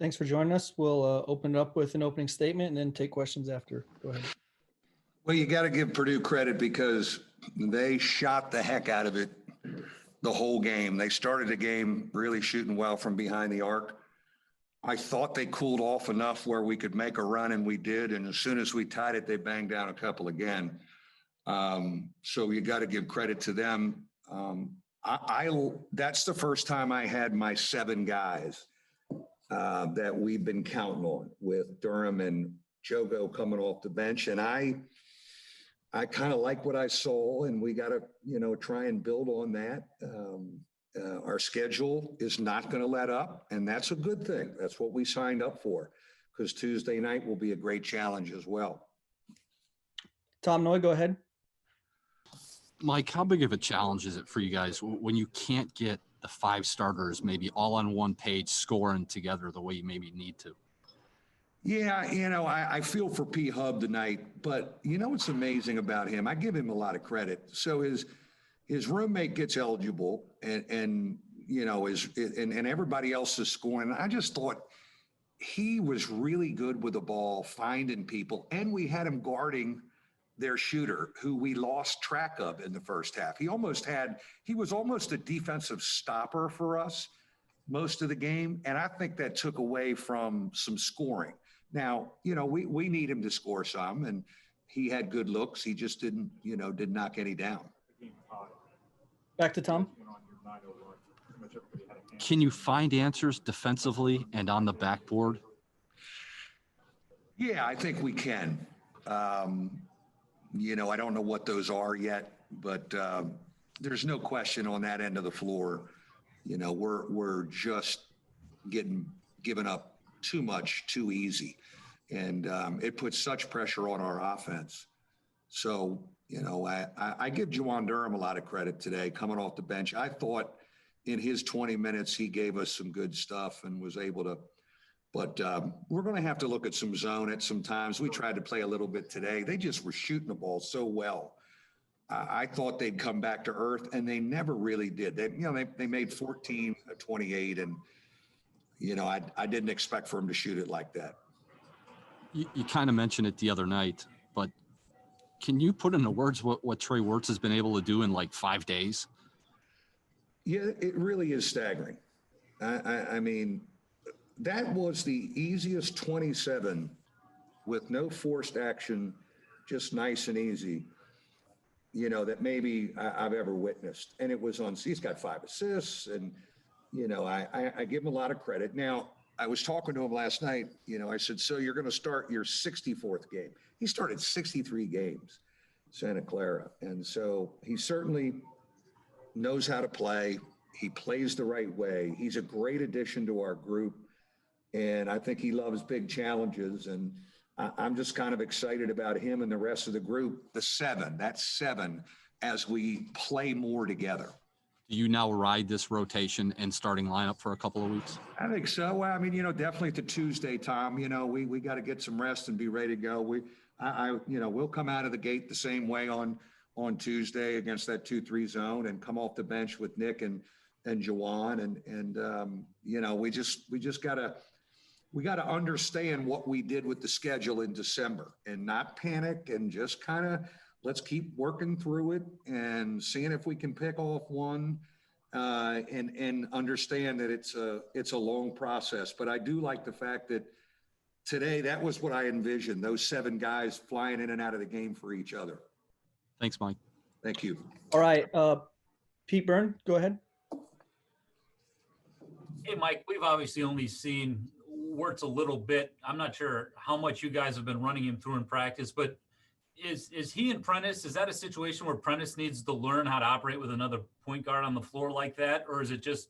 Thanks for joining us. We'll open it up with an opening statement and then take questions after. Go ahead. Well, you got to give Purdue credit because they shot the heck out of it the whole game. They started the game really shooting well from behind the arc. I thought they cooled off enough where we could make a run, and we did. And as soon as we tied it, they banged down a couple again. So you got to give credit to them. That's the first time I had my 7 guys that we've been counting on, with Durham and Jogo coming off the bench. And I kind of like what I saw, and we got to, try and build on that. Our schedule is not going to let up, and that's a good thing. That's what we signed up for, because Tuesday night will be a great challenge as well. Tom Noy, go ahead. Mike, how big of a challenge is it for you guys when you can't get the 5 starters maybe all on one page scoring together the way you maybe need to? Yeah, I feel for P. Hub tonight, but what's amazing about him? I give him a lot of credit. So his roommate gets eligible, and everybody else is scoring. I just thought he was really good with the ball, finding people, and we had him guarding their shooter, who we lost track of in the first half. He was almost a defensive stopper for us most of the game, and I think that took away from some scoring. Now, we need him to score some, and he had good looks. He just didn't knock any down. Back to Tom. Can you find answers defensively and on the backboard? Yeah, I think we can. I don't know what those are yet, but there's no question on that end of the floor. We're just given up too much, too easy. And it puts such pressure on our offense. So, I give Juwan Durham a lot of credit today coming off the bench. I thought in his 20 minutes, he gave us some good stuff and was able to, but we're going to have to look at some zone at some times. We tried to play a little bit today. They just were shooting the ball so well. I thought they'd come back to earth, and they never really did. They made 14 of 28, and, I didn't expect for them to shoot it like that. You kind of mentioned it the other night, but can you put into words what Trey Wertz has been able to do in like 5 days? Yeah, it really is staggering. I mean, that was the easiest 27 with no forced action, just nice and easy, that maybe I've ever witnessed. And it was he's got 5 assists, and, I give him a lot of credit. Now, I was talking to him last night, I said, so you're going to start your 64th game. He started 63 games, Santa Clara. And so he certainly knows how to play. He plays the right way. He's a great addition to our group. And I think he loves big challenges. And I'm just kind of excited about him and the rest of the group. That's 7 as we play more together. Do you now ride this rotation and starting lineup for a couple of weeks? I think so. Well, I mean, definitely to Tuesday, Tom. We got to get some rest and be ready to go. We'll come out of the gate the same way on Tuesday against that 2-3 zone and come off the bench with Nick and Juwan, and we just gotta understand what we did with the schedule in December and not panic, and just kind of let's keep working through it and seeing if we can pick off one, and understand that it's a long process. But I do like the fact that today, that was what I envisioned, those 7 guys flying in and out of the game for each other. Thanks, Mike. Thank you. All right. Pete Byrne, go ahead. Hey, Mike, we've obviously only seen Wertz a little bit. I'm not sure how much you guys have been running him through in practice, but is he and Prentice, is that a situation where Prentice needs to learn how to operate with another point guard on the floor like that? Or is it just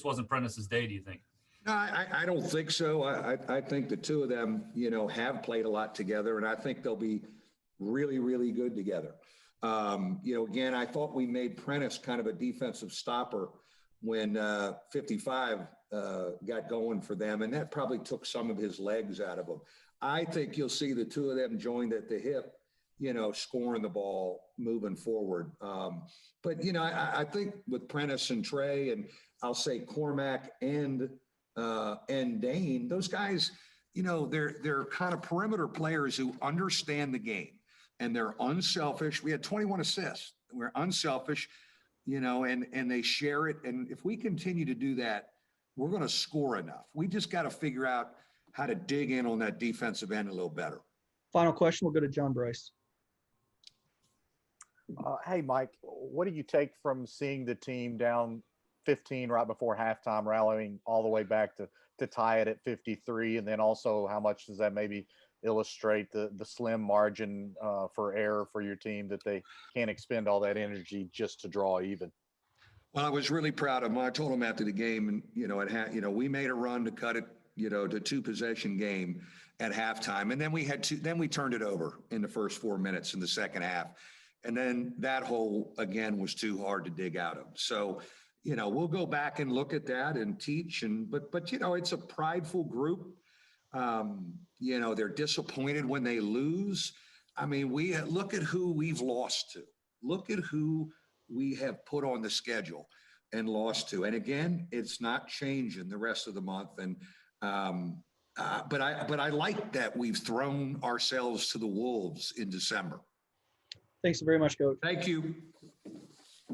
wasn't Prentice's day, do you think? No, I don't think so. I think the two of them, have played a lot together, and I think they'll be really, really good together. Again, I thought we made Prentice kind of a defensive stopper when 55 got going for them, and that probably took some of his legs out of him. I think you'll see the two of them joined at the hip, scoring the ball, moving forward. But I think with Prentice and Trey, and I'll say Cormac and and Dane, those guys, you know, they're kind of perimeter players who understand the game and they're unselfish. We had 21 assists. We're unselfish, you know, and they share it. And if we continue to do that, we're going to score enough. We just got to figure out how to dig in on that defensive end a little better. Final question, we'll go to John Bryce. Hey, Mike, what do you take from seeing the team down 15 right before halftime, rallying all the way back to tie it at 53? And then also, how much does that maybe illustrate the slim margin for error for your team, that they can't expend all that energy just to draw even? Well, I was really proud of him. I told him after the game, and you know, we made a run to cut it, you know, to 2-possession game at halftime, and then we had then we turned it over in the first 4 minutes in the second half, and then that hole again was too hard to dig out of. So, you know, we'll go back and look at that and teach, but you know, it's a prideful group. You know, they're disappointed when they lose. I mean, we look at who we've lost to. Look at who we have put on the schedule and lost to. And again, it's not changing the rest of the month. And but I like that we've thrown ourselves to the wolves in December. Thanks very much, Coach. Thank you.